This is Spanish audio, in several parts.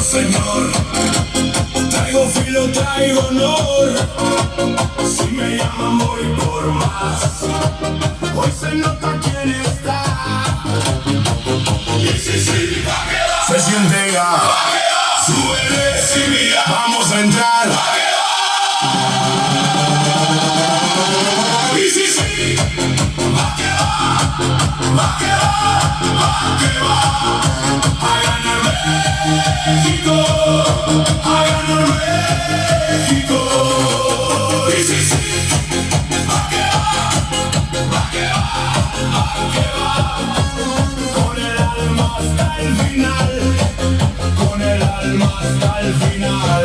señor. Traigo filo, traigo honor. Si me llaman voy por más. Hoy se nota quién está. Y sí, se siente ya. Súbele, sí, mira, vamos a entrar. Y sí, va que va. A ganar México, a ganar México. Y sí, va que va. Con el alma hasta el final, con el alma hasta el final.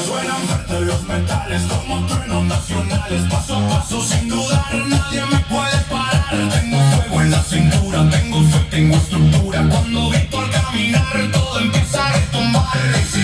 Suenan fuertes los metales como truenos nacionales. Paso a paso sin dudar, nadie me puede parar. Tengo fuego en la cintura, tengo fe, tengo estructura. Cuando grito al caminar todo empieza a retumbar. Sí,